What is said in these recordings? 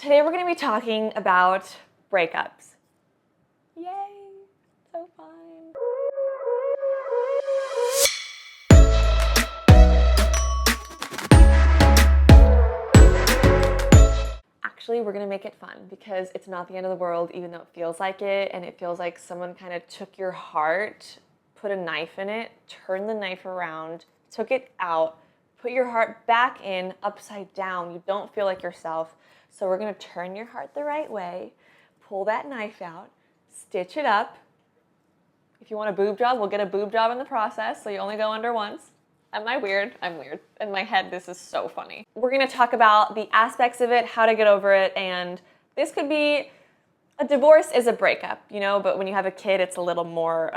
Today we're going to be talking about breakups. Yay! So fun. Actually, we're going to make it fun because it's not the end of the world, even though it feels like it, and it feels like someone kind of took your heart, put a knife in it, turned the knife around, took it out, put your heart back in, upside down. You don't feel like yourself. So we're going to turn your heart the right way, pull that knife out, stitch it up. If you want a boob job, we'll get a boob job in the process, so you only go under once. Am I weird? I'm weird. In my head, this is so funny. We're gonna talk about the aspects of it, how to get over it, and this could be, a divorce is a breakup, you know, but when you have a kid, it's a little more,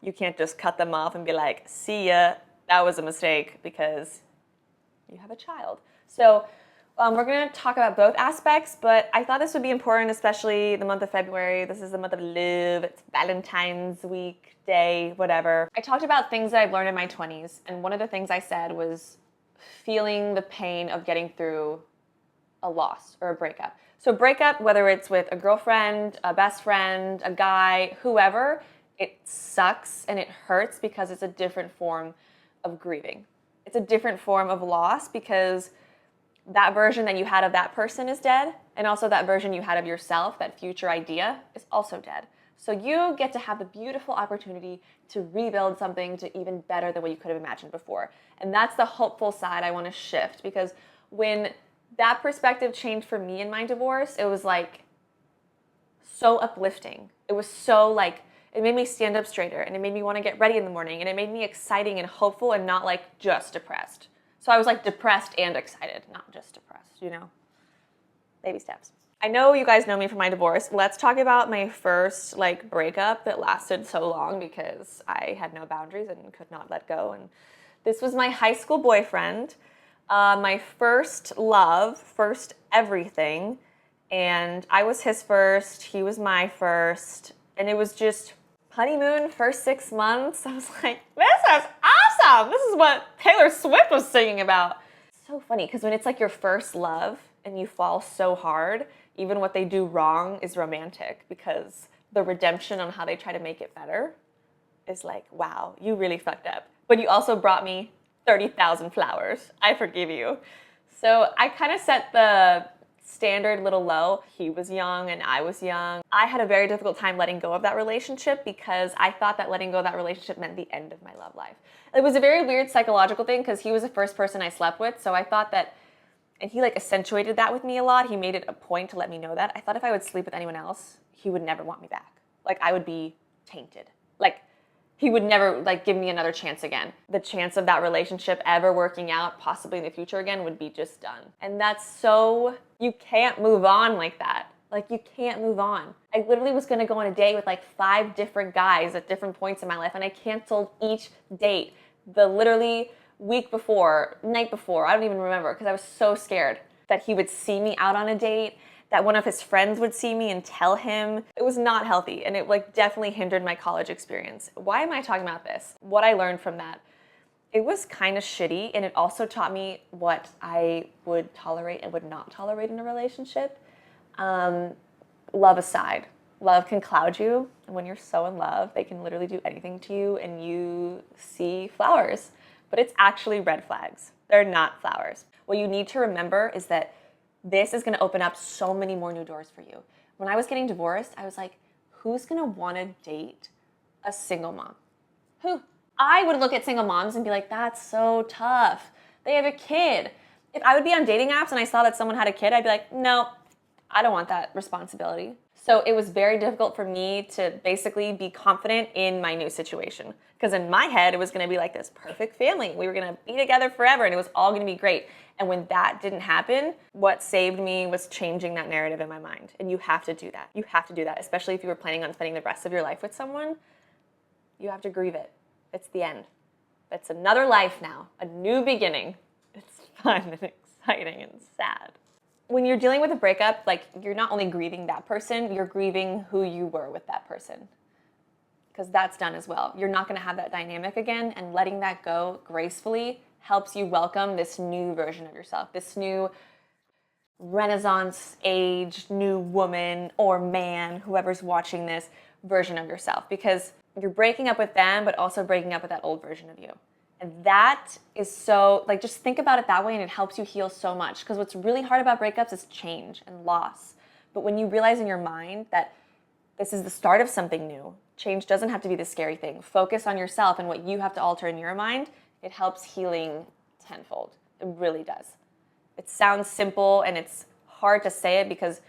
you can't just cut them off and be like, see ya, that was a mistake, because you have a child. So we're going to talk about both aspects, but I thought this would be important, especially the month of February. This is the month of love. It's Valentine's week, day, whatever. I talked about things that I've learned in my 20s, and one of the things I said was feeling the pain of getting through a loss or a breakup. So breakup, whether it's with a girlfriend, a best friend, a guy, whoever, it sucks and it hurts because it's a different form of grieving. It's a different form of loss because that version that you had of that person is dead, and also that version you had of yourself, that future idea, is also dead. So you get to have the beautiful opportunity to rebuild something to even better than what you could have imagined before. And that's the hopeful side I want to shift, because when that perspective changed for me in my divorce, it was like so uplifting. It was so like, it made me stand up straighter, and it made me want to get ready in the morning, and it made me exciting and hopeful and not like just depressed. So I was like depressed and excited, not just depressed, you know? Baby steps. I know you guys know me from my divorce. Let's talk about my first like breakup that lasted so long because I had no boundaries and could not let go. And this was my high school boyfriend, my first love, first everything. And I was his first, he was my first. And it was just honeymoon, first 6 months. I was like, this is awesome. This is what Taylor Swift was singing about. So funny, because when it's like your first love and you fall so hard, even what they do wrong is romantic, because the redemption on how they try to make it better is like, wow, you really fucked up. But you also brought me 30,000 flowers. I forgive you. So I kind of set the standard little low. He was young and I was young. I had a very difficult time letting go of that relationship because I thought that letting go of that relationship meant the end of my love life. It was a very weird psychological thing because he was the first person I slept with, so I thought that, and he like accentuated that with me a lot. He made it a point to let me know that. I thought if I would sleep with anyone else, he would never want me back. Like I would be tainted. Like he would never like give me another chance again. The chance of that relationship ever working out, possibly in the future again, would be just done. And that's so, you can't move on like that. Like you can't move on. I literally was gonna go on a date with like 5 different guys at different points in my life, and I canceled each date the literally week before, night before, I don't even remember, because I was so scared that he would see me out on a date, that one of his friends would see me and tell him. It was not healthy, and it like definitely hindered my college experience. Why am I talking about this? What I learned from that. It was kind of shitty, and it also taught me what I would tolerate and would not tolerate in a relationship. Love aside. Love can cloud you, and when you're so in love, they can literally do anything to you, and you see flowers. But it's actually red flags. They're not flowers. What you need to remember is that this is gonna open up so many more new doors for you. When I was getting divorced, I was like, who's gonna wanna date a single mom? Who? I would look at single moms and be like, that's so tough. They have a kid. If I would be on dating apps and I saw that someone had a kid, I'd be like, no, I don't want that responsibility. So it was very difficult for me to basically be confident in my new situation. Because in my head, it was gonna be like this perfect family. We were gonna be together forever and it was all gonna be great. And when that didn't happen, what saved me was changing that narrative in my mind. And you have to do that. You have to do that, especially if you were planning on spending the rest of your life with someone. You have to grieve it. It's the end. It's another life now, a new beginning. It's fun and exciting and sad. When you're dealing with a breakup, like you're not only grieving that person, you're grieving who you were with that person. Because that's done as well. You're not gonna have that dynamic again, and letting that go gracefully helps you welcome this new version of yourself, this new Renaissance age, new woman or man, whoever's watching this, version of yourself, because you're breaking up with them, but also breaking up with that old version of you. And that is so, like, just think about it that way and it helps you heal so much. Because what's really hard about breakups is change and loss. But when you realize in your mind that this is the start of something new, change doesn't have to be the scary thing. Focus on yourself and what you have to alter in your mind. It helps healing tenfold. It really does. It sounds simple and it's hard to say it because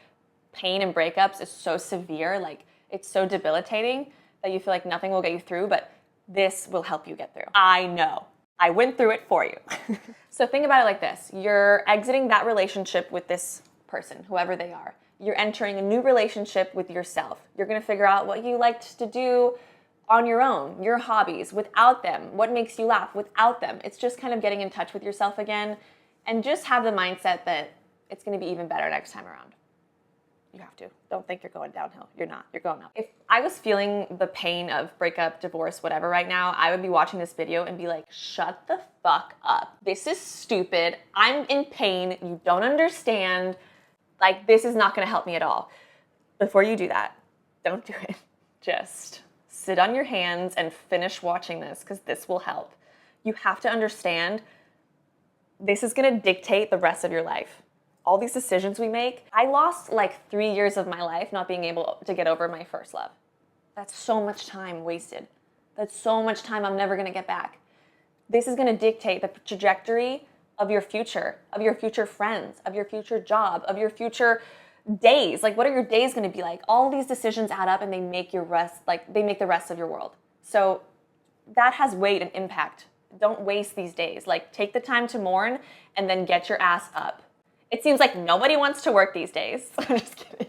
pain and breakups is so severe, like it's so debilitating that you feel like nothing will get you through, but this will help you get through. I know. I went through it for you. So think about it like this. You're exiting that relationship with this person, whoever they are. You're entering a new relationship with yourself. You're going to figure out what you liked to do on your own, your hobbies, without them, what makes you laugh without them. It's just kind of getting in touch with yourself again. And just have the mindset that it's going to be even better next time around. You have to. Don't think you're going downhill. You're not. You're going up. If I was feeling the pain of breakup, divorce, whatever right now, I would be watching this video and be like, shut the fuck up. This is stupid. I'm in pain. You don't understand. Like, this is not going to help me at all. Before you do that, don't do it. Just sit on your hands and finish watching this because this will help. You have to understand this is going to dictate the rest of your life. All these decisions we make, I lost like 3 years of my life not being able to get over my first love. That's so much time wasted. That's so much time I'm never going to get back. This is going to dictate the trajectory of your future friends, of your future job, of your future days. Like, what are your days going to be like? All these decisions add up and they make the rest of your world. So that has weight and impact. Don't waste these days. Like, take the time to mourn and then get your ass up. It seems like nobody wants to work these days. I'm just kidding.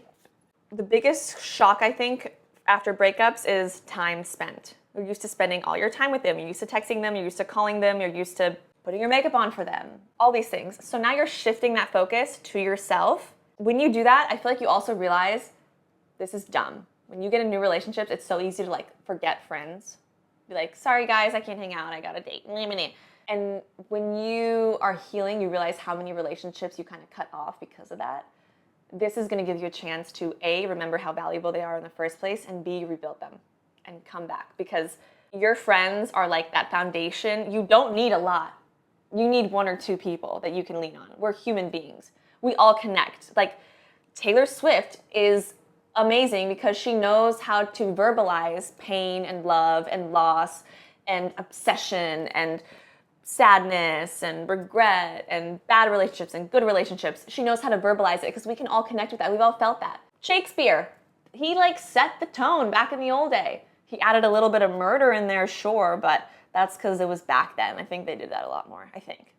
The biggest shock, I think, after breakups is time spent. You're used to spending all your time with them. You're used to texting them. You're used to calling them. You're used to putting your makeup on for them. All these things. So now you're shifting that focus to yourself. When you do that, I feel like you also realize this is dumb. When you get in new relationships, it's so easy to like forget friends. Be like, sorry guys, I can't hang out, I got a date. And when you are healing, you realize how many relationships you kind of cut off because of that. This is going to give you a chance to A, remember how valuable they are in the first place, and B, rebuild them and come back. Because your friends are like that foundation. You don't need a lot. You need 1 or 2 people that you can lean on. We're human beings. We all connect. Like, Taylor Swift is amazing because she knows how to verbalize pain and love and loss and obsession and sadness and regret and bad relationships and good relationships. She knows how to verbalize it because we can all connect with that. We've all felt that. Shakespeare, he like set the tone back in the old day. He added a little bit of murder in there, sure, but that's because it was back then. I think they did that a lot more, I think.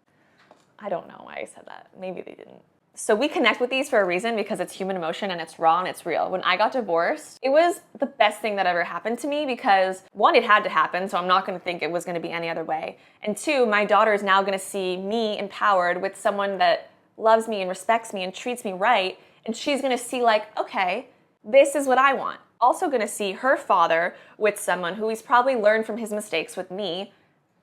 I don't know why I said that. Maybe they didn't. So we connect with these for a reason because it's human emotion and it's raw and it's real. When I got divorced, it was the best thing that ever happened to me because 1, it had to happen, so I'm not going to think it was going to be any other way. And 2, my daughter is now going to see me empowered with someone that loves me and respects me and treats me right. And she's going to see like, okay, this is what I want. Also going to see her father with someone who he's probably learned from his mistakes with me,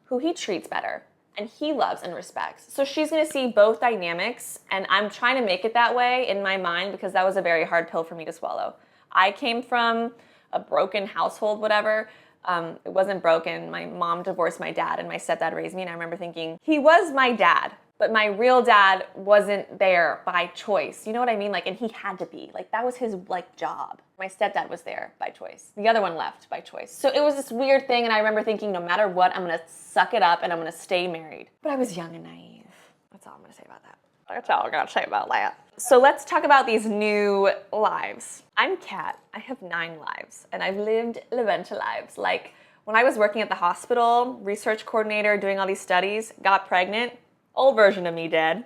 who he treats better and he loves and respects. So she's going to see both dynamics, and I'm trying to make it that way in my mind because that was a very hard pill for me to swallow. I came from a broken household, whatever. It wasn't broken. My mom divorced my dad and my stepdad raised me, and I remember thinking, he was my dad, but my real dad wasn't there by choice. You know what I mean? Like, and he had to be. Like, that was his, like, job. My stepdad was there by choice. The other one left by choice. So it was this weird thing, and I remember thinking, no matter what, I'm gonna suck it up and I'm gonna stay married. But I was young and naive. That's all I'm gonna say about that. That's all I'm gonna say about that. So let's talk about these new lives. I'm Kat. I have 9 lives, and I've lived Leventa lives. Like, when I was working at the hospital, research coordinator, doing all these studies, got pregnant, old version of me dead.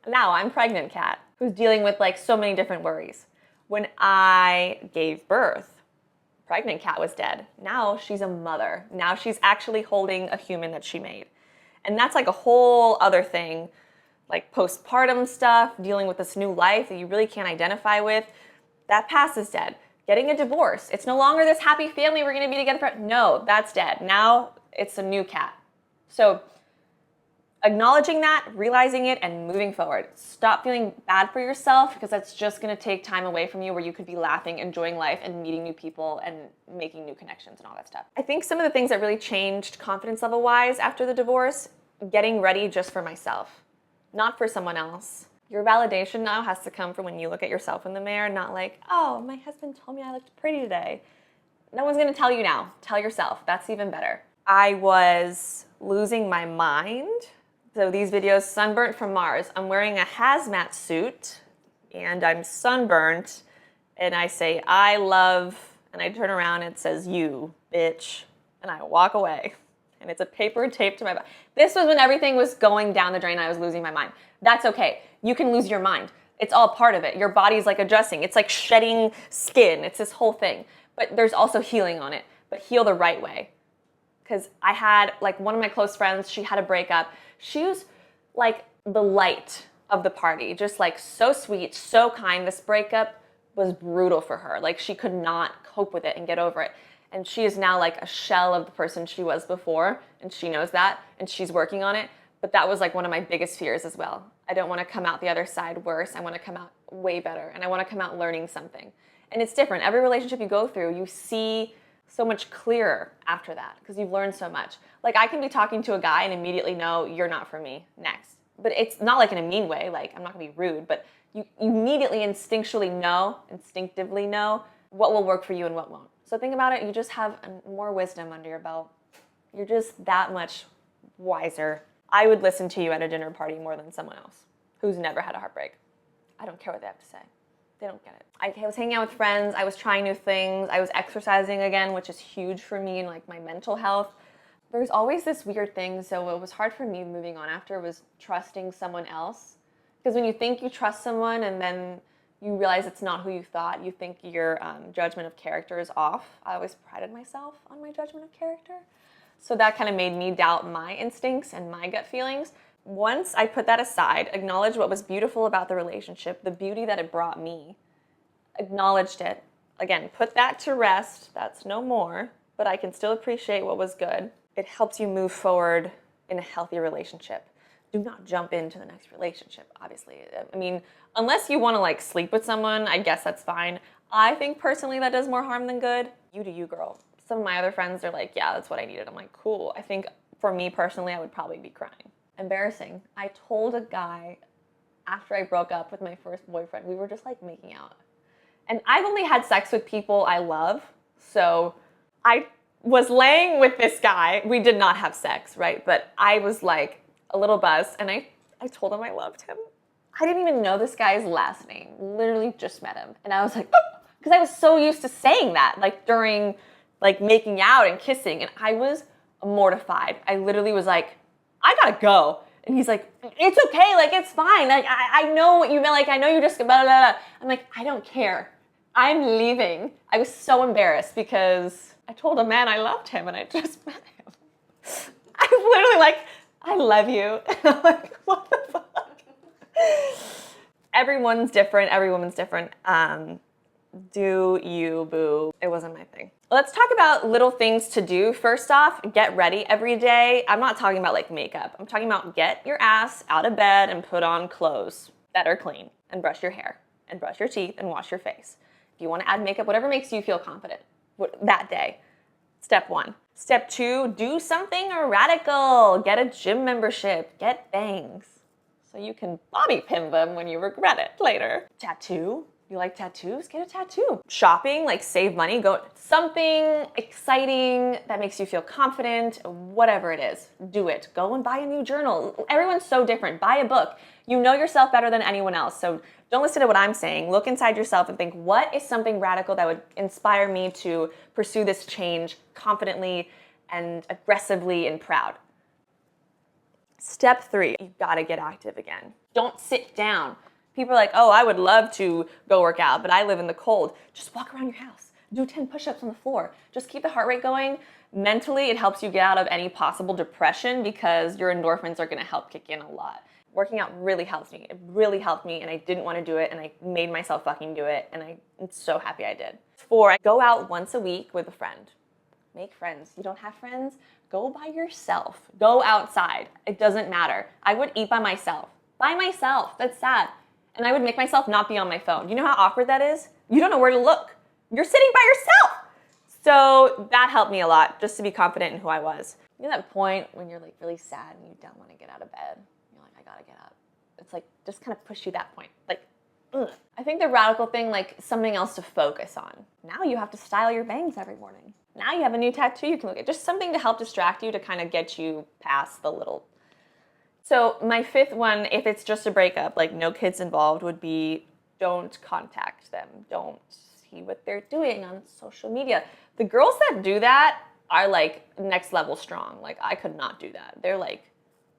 Now I'm pregnant Kat, who's dealing with like so many different worries. When I gave birth, pregnant Kat was dead. Now she's a mother. Now she's actually holding a human that she made. And that's like a whole other thing, like postpartum stuff, dealing with this new life that you really can't identify with. That past is dead. Getting a divorce. It's no longer this happy family we're gonna be together for. No, that's dead. Now it's a new Kat. So Acknowledging that, realizing it, and moving forward. Stop feeling bad for yourself, because that's just gonna take time away from you where you could be laughing, enjoying life, and meeting new people and making new connections and all that stuff. I think some of the things that really changed confidence level wise after the divorce, getting ready just for myself, not for someone else. Your validation now has to come from when you look at yourself in the mirror, not like, oh, my husband told me I looked pretty today. No one's gonna tell you now. Tell yourself. That's even better. I was losing my mind. So these videos, sunburnt from Mars. I'm wearing a hazmat suit and I'm sunburnt and I say, I love, and I turn around and it says, you, bitch, and I walk away. And it's a paper taped to my body. This was when everything was going down the drain. I was losing my mind. That's okay. You can lose your mind. It's all part of it. Your body's like adjusting. It's like shedding skin. It's this whole thing. But there's also healing on it, but heal the right way. Because I had, like, one of my close friends, she had a breakup. She was like the light of the party, just like so sweet, so kind. This breakup was brutal for her. Like, she could not cope with it and get over it. And she is now like a shell of the person she was before, and she knows that, and she's working on it. But that was like one of my biggest fears as well. I don't want to come out the other side worse. I want to come out way better, and I want to come out learning something. And it's different. Every relationship you go through, you see so much clearer after that because you've learned so much. Like, I can be talking to a guy and immediately know you're not for me, next. But it's not like in a mean way, like I'm not gonna be rude, but you immediately instinctively know what will work for you and what won't. So think about it, you just have more wisdom under your belt. You're just that much wiser. I would listen to you at a dinner party more than someone else who's never had a heartbreak. I don't care what they have to say. They don't get it. I was hanging out with friends. I was trying new things. I was exercising again, which is huge for me and like my mental health. There's always this weird thing. So what was hard for me moving on after was trusting someone else. Because when you think you trust someone and then you realize it's not who you thought, you think your judgment of character is off. I always prided myself on my judgment of character. So that kind of made me doubt my instincts and my gut feelings. Once I put that aside, acknowledged what was beautiful about the relationship, the beauty that it brought me, acknowledged it, again, put that to rest, that's no more, but I can still appreciate what was good. It helps you move forward in a healthy relationship. Do not jump into the next relationship, obviously. I mean, unless you want to like sleep with someone, I guess that's fine. I think personally that does more harm than good. You do you, girl. Some of my other friends are like, yeah, that's what I needed. I'm like, cool. I think for me personally, I would probably be crying. Embarrassing. I told a guy after I broke up with my first boyfriend, we were just like making out. And I've only had sex with people I love. So I was laying with this guy. We did not have sex, right? But I was like a little buzzed and I told him I loved him. I didn't even know this guy's last name. Literally just met him. And I was like, because I was so used to saying that, like during like making out and kissing. And I was mortified. I literally was like, I gotta go. And he's like, it's okay, like it's fine. Like I know what you meant, like I know you just blah, blah, blah. I'm like, I don't care. I'm leaving. I was so embarrassed because I told a man I loved him and I just met him. I was literally like, I love you. And I'm like, what the fuck? Everyone's different, every woman's different. Do you, boo. It wasn't my thing. Let's talk about little things to do. First off, get ready every day. I'm not talking about like makeup. I'm talking about get your ass out of bed and put on clothes that are clean and brush your hair and brush your teeth and wash your face. If you want to add makeup, whatever makes you feel confident that day. Step 1. Step 2, do something radical. Get a gym membership. Get bangs so you can bobby pin them when you regret it later. Tattoo. You like tattoos? Get a tattoo. Shopping, like save money, go something exciting that makes you feel confident, whatever it is, do it. Go and buy a new journal. Everyone's so different. Buy a book. You know yourself better than anyone else. So don't listen to what I'm saying. Look inside yourself and think, what is something radical that would inspire me to pursue this change confidently and aggressively and proud? Step 3, you gotta get active again. Don't sit down. People are like, oh, I would love to go work out, but I live in the cold. Just walk around your house. Do 10 push-ups on the floor. Just keep the heart rate going. Mentally, it helps you get out of any possible depression because your endorphins are gonna help kick in a lot. Working out really helps me. It really helped me and I didn't wanna do it and I made myself fucking do it and I'm so happy I did. 4, I go out once a week with a friend. Make friends. You don't have friends? Go by yourself. Go outside. It doesn't matter. I would eat by myself. By myself. That's sad. And I would make myself not be on my phone. You know how awkward that is? You don't know where to look. You're sitting by yourself. So that helped me a lot, just to be confident in who I was. You know that point when you're like really sad and you don't want to get out of bed? You're like, I gotta get up. It's like, just kind of push you that point. Like, ugh. I think the radical thing, like something else to focus on. Now you have to style your bangs every morning. Now you have a new tattoo you can look at. Just something to help distract you to kind of get you past the little. So my fifth one, if it's just a breakup, like no kids involved, would be don't contact them. Don't see what they're doing on social media. The girls that do that are like next level strong. Like I could not do that. They're like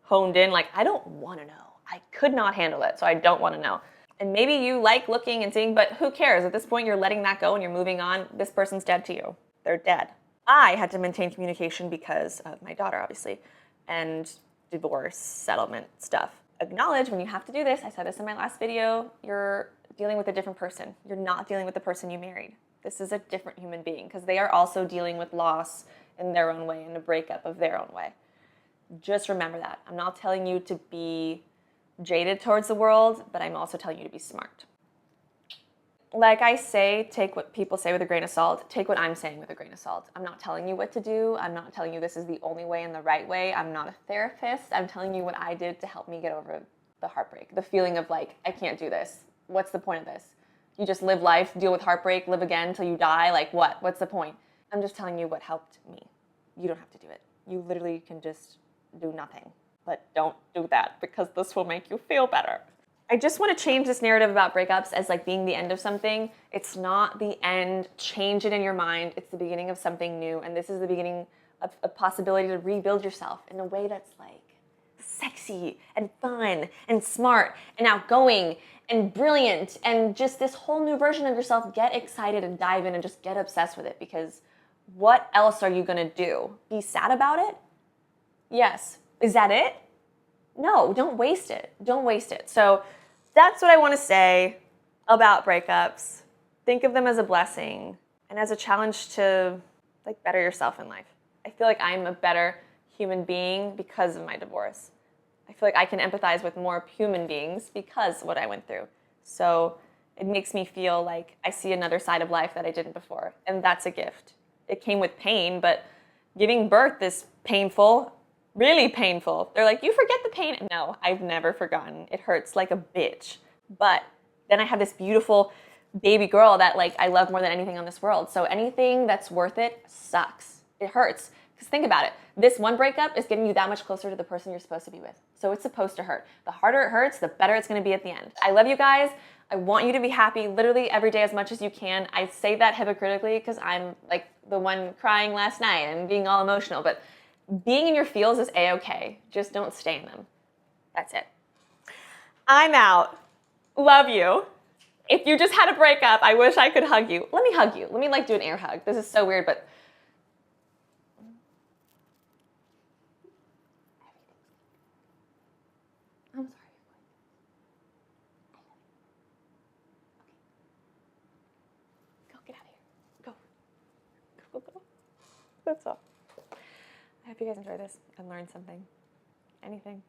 honed in, like I don't want to know. I could not handle it, so I don't want to know. And maybe you like looking and seeing, but who cares? At this point, you're letting that go and you're moving on. This person's dead to you. They're dead. I had to maintain communication because of my daughter, obviously, and divorce, settlement stuff. Acknowledge when you have to do this. I said this in my last video. You're dealing with a different person. You're not dealing with the person you married. This is a different human being because they are also dealing with loss in their own way and a breakup of their own way. Just remember that. I'm not telling you to be jaded towards the world, but I'm also telling you to be smart. Like I say, take what people say with a grain of salt. Take what I'm saying with a grain of salt. I'm not telling you what to do. I'm not telling you this is the only way and the right way. I'm not a therapist. I'm telling you what I did to help me get over the heartbreak. The feeling of like, I can't do this. What's the point of this? You just live life, deal with heartbreak, live again until you die. Like what? What's the point? I'm just telling you what helped me. You don't have to do it. You literally can just do nothing. But don't do that because this will make you feel better. I just want to change this narrative about breakups as like being the end of something. It's not the end. Change it in your mind. It's the beginning of something new. And this is the beginning of a possibility to rebuild yourself in a way that's like sexy and fun and smart and outgoing and brilliant and just this whole new version of yourself. Get excited and dive in and just get obsessed with it because what else are you going to do? Be sad about it? Yes. Is that it? No, don't waste it. Don't waste it. So that's what I want to say about breakups. Think of them as a blessing and as a challenge to like better yourself in life. I feel like I'm a better human being because of my divorce. I feel like I can empathize with more human beings because of what I went through. So it makes me feel like I see another side of life that I didn't before. And that's a gift. It came with pain, but giving birth is painful. Really painful. They're like, you forget the pain. No, I've never forgotten. It hurts like a bitch. But then I have this beautiful baby girl that like I love more than anything on this world. So anything that's worth it sucks. It hurts. Because think about it. This one breakup is getting you that much closer to the person you're supposed to be with. So it's supposed to hurt. The harder it hurts, the better it's going to be at the end. I love you guys. I want you to be happy literally every day as much as you can. I say that hypocritically because I'm like the one crying last night and being all emotional. But being in your feels is a-okay. Just don't stay in them. That's it. I'm out. Love you. If you just had a breakup, I wish I could hug you. Let me hug you. Let me like do an air hug. This is so weird, but I'm sorry. Go get out of here. Go. Go, go, go. That's all. I hope you guys enjoyed this and learned something. Anything.